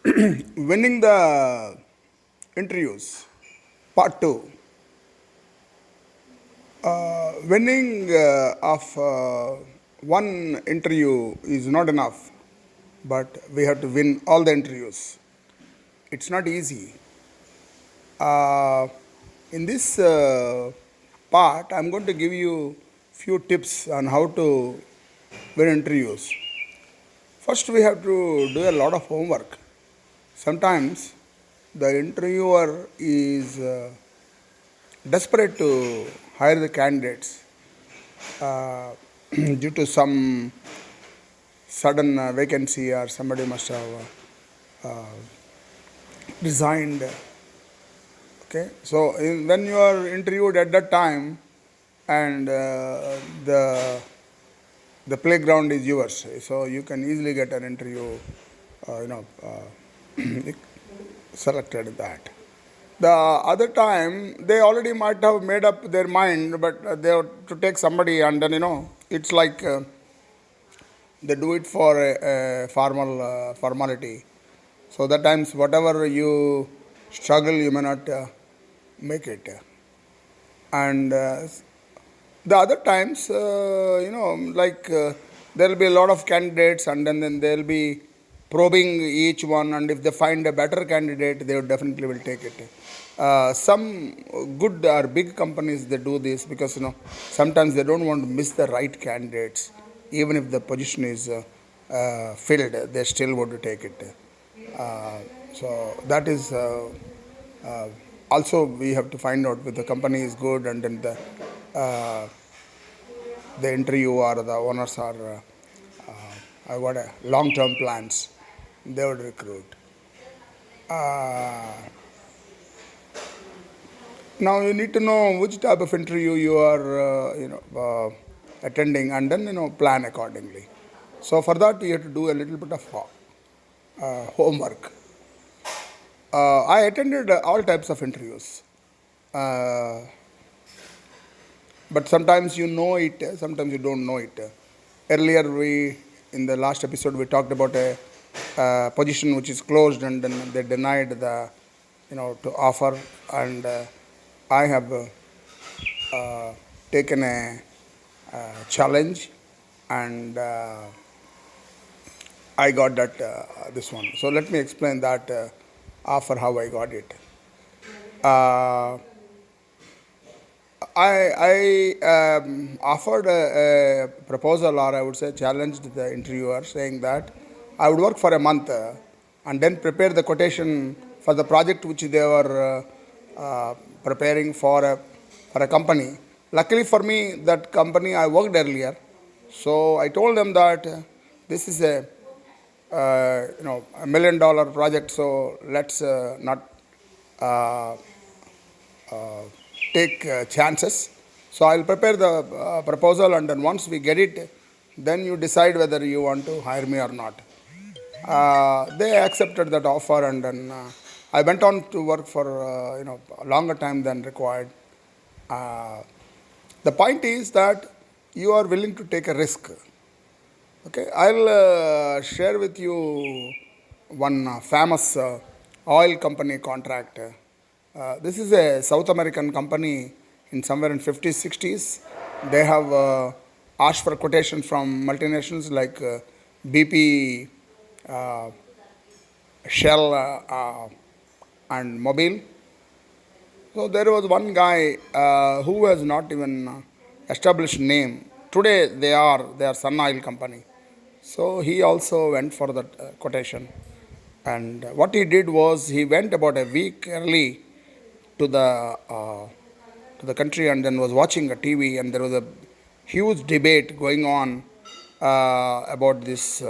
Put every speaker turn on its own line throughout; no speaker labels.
Winning the interviews, part 2. Winning of one interview is not enough, but we have to win all the interviews. It's not easy. Uh, in this part, I'm going to give you few tips on how to win interviews. First, we have to do a lot of homework. Sometimes the interviewer is desperate to hire the candidates due to some sudden vacancy or somebody must have resigned. Okay, so when you are interviewed at that time and the playground is yours, so you can easily get an interview, selected in that. The other time, they already might have made up their mind, but they have to take somebody, and then it's like they do it for a formality. So that times, whatever you struggle, you may not make it. And the other times, there will be a lot of candidates, and then they'll be probing each one, and if they find a better candidate, they definitely will take it. Some good or big companies, they do this because sometimes they don't want to miss the right candidates. Even if the position is filled, they still want to take it. So that is also we have to find out if the company is good, and then the interview or the owners are have got a long-term plans. They would recruit. Now you need to know which type of interview you are, attending, and then plan accordingly. So for that you have to do a little bit of homework. I attended all types of interviews, but sometimes you know it, sometimes you don't know it. Earlier, in the last episode, we talked about a position which is closed, and then they denied the, to offer, and I have taken a challenge, and I got that this one. So let me explain that offer, how I got it. I offered a proposal, or I would say challenged the interviewer, saying that I would work for a month and then prepare the quotation for the project which they were preparing for a company. Luckily for me, that company I worked earlier, so I told them that this is a $1 million project, so let's not take chances. So I'll prepare the proposal, and then once we get it, then you decide whether you want to hire me or not. They accepted that offer, and then I went on to work for a longer time than required. The point is that you are willing to take a risk. Okay, I'll share with you one famous oil company contract. This is a South American company in somewhere in 50s, 60s. They have asked for quotation from multinationals like BP, Shell, and Mobil. So there was one guy who has not even established name. Today they are Sun Oil company. So he also went for that quotation. And what he did was he went about a week early to the country, and then was watching a TV, and there was a huge debate going on about this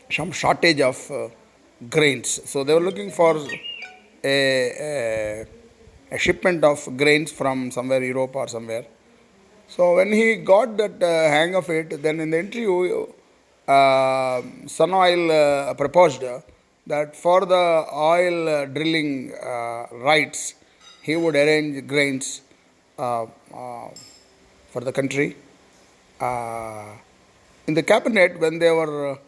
some shortage of grains. So they were looking for a shipment of grains from somewhere Europe or somewhere. So when he got that hang of it, then in the interview, Sun Oil proposed that for the oil drilling rights, he would arrange grains for the country. In the cabinet, when they were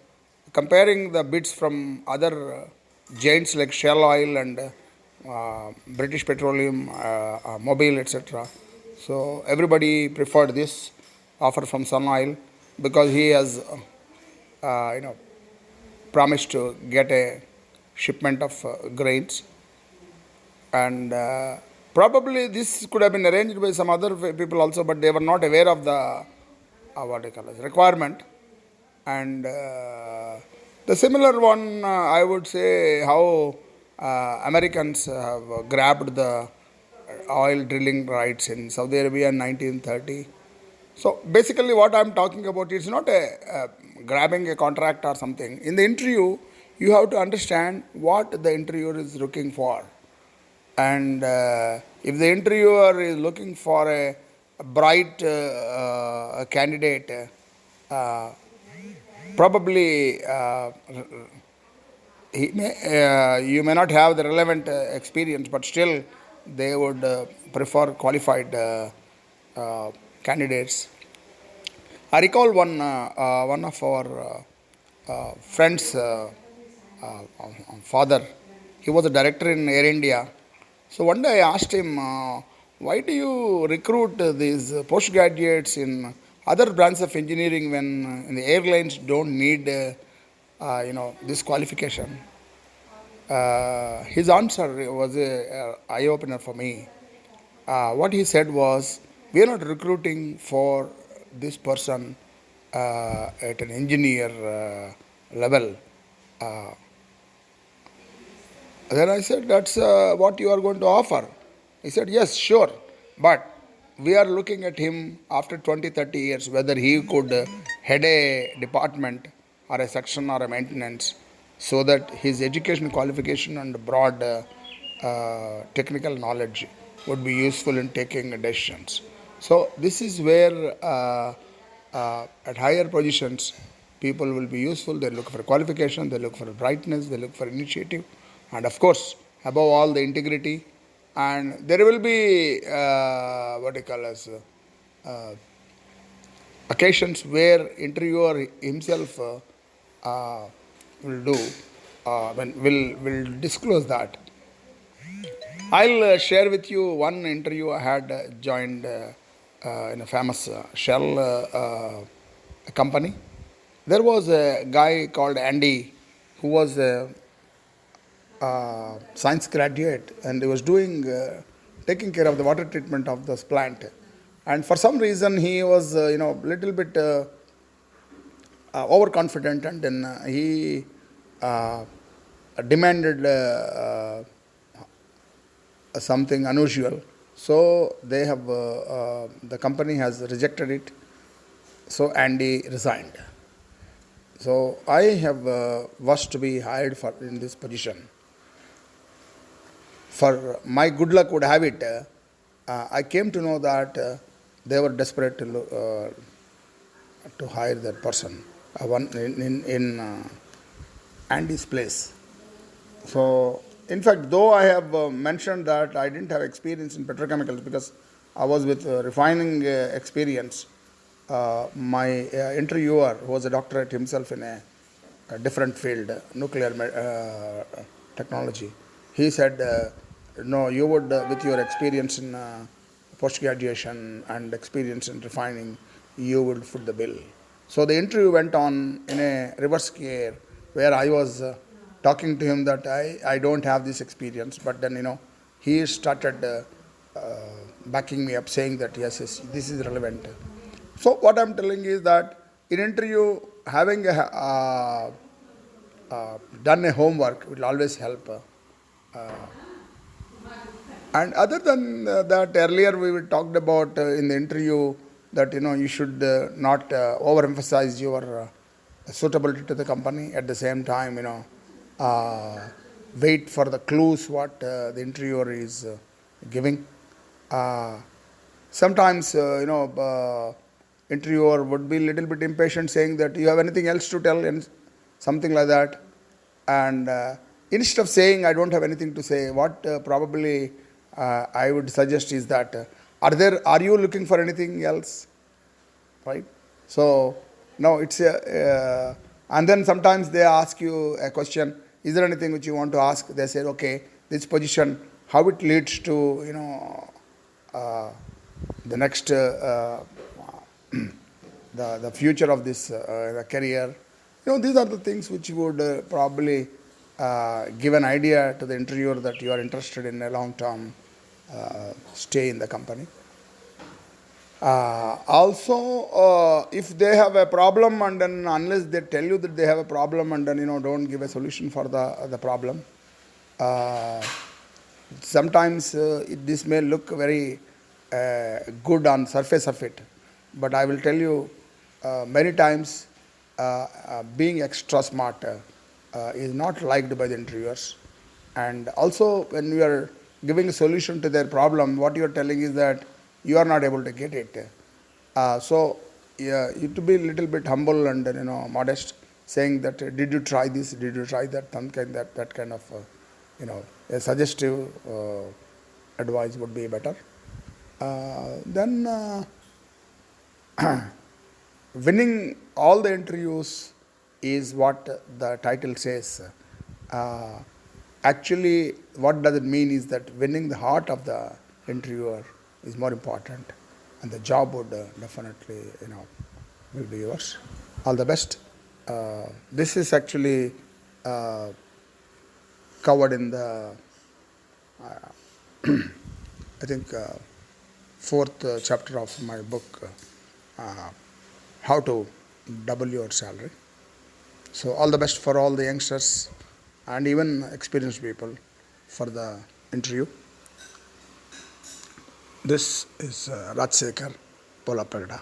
comparing the bids from other giants like Shell Oil and British Petroleum, Mobil, etc. So everybody preferred this offer from Sun Oil because he has, promised to get a shipment of grains, and probably this could have been arranged by some other people also, but they were not aware of the what do you call it, requirement. And the similar one, I would say, how Americans have grabbed the oil drilling rights in Saudi Arabia in 1930. So basically, what I'm talking about is not a grabbing a contract or something. In the interview, you have to understand what the interviewer is looking for, and if the interviewer is looking for a bright candidate, probably you may not have the relevant experience, but still they would prefer qualified candidates. I recall one of our friends' father. He was a director in Air India. So one day I asked him, why do you recruit these postgraduates in other branches of engineering when in the airlines don't need this qualification? His answer was a eye opener for me. What he said was, we are not recruiting for this person at an engineer level. Then I said, that's what you are going to offer. He said, yes, sure. But we are looking at him after 20, 30 years, whether he could head a department or a section or a maintenance, so that his education qualification and broad technical knowledge would be useful in taking decisions. So this is where at higher positions, people will be useful. They look for qualification, they look for brightness, they look for initiative, and of course, above all, the integrity. And there will be what you call as occasions where interviewer himself will do will disclose that. I'll share with you one interview I had joined in a famous Shell company. There was a guy called Andy who was a science graduate, and he was doing taking care of the water treatment of this plant. And for some reason, he was little bit overconfident, and then he demanded something unusual. So they have the company has rejected it. So Andy resigned. So I have was to be hired for in this position. For my good luck would have it, I came to know that they were desperate to hire that person in Andy's place. So, in fact, though I have mentioned that I didn't have experience in petrochemicals because I was with refining experience, my interviewer, who was a doctorate himself in a different field, nuclear technology, he said, no, you would, with your experience in post-graduation and experience in refining, you would foot the bill. So the interview went on in a reverse gear, where I was talking to him that I don't have this experience, but then, he started backing me up, saying that yes, this is relevant. So what I'm telling is that in interview, having done a homework will always help. And other than that, earlier we talked about in the interview that you should not overemphasize your suitability to the company. At the same time, wait for the clues what the interviewer is giving. Sometimes interviewer would be a little bit impatient, saying that you have anything else to tell and something like that. And instead of saying I don't have anything to say, what probably I would suggest is that are you looking for anything else, right? So no, it's and then sometimes they ask you a question, is there anything which you want to ask? They said, okay, this position, how it leads to, the next, the future of this the career. These are the things which would probably give an idea to the interviewer that you are interested in a long-term stay in the company. Also, if they have a problem, and then unless they tell you that they have a problem, and then don't give a solution for the problem. Sometimes this may look very good on surface of it, but I will tell you many times being extra smart is not liked by the interviewers. And also, when you are giving a solution to their problem, what you are telling is that you are not able to get it. So you have to be a little bit humble and modest, saying that did you try this, did you try that, that kind of a suggestive advice would be better. Then winning all the interviews is what the title says. Actually, what does it mean is that winning the heart of the interviewer is more important, and the job would definitely, will be yours. All the best. This is actually covered in the, I think, fourth chapter of my book, How to Double Your Salary. So all the best for all the youngsters and even experienced people for the interview. This is Rajsekhar Polapagda.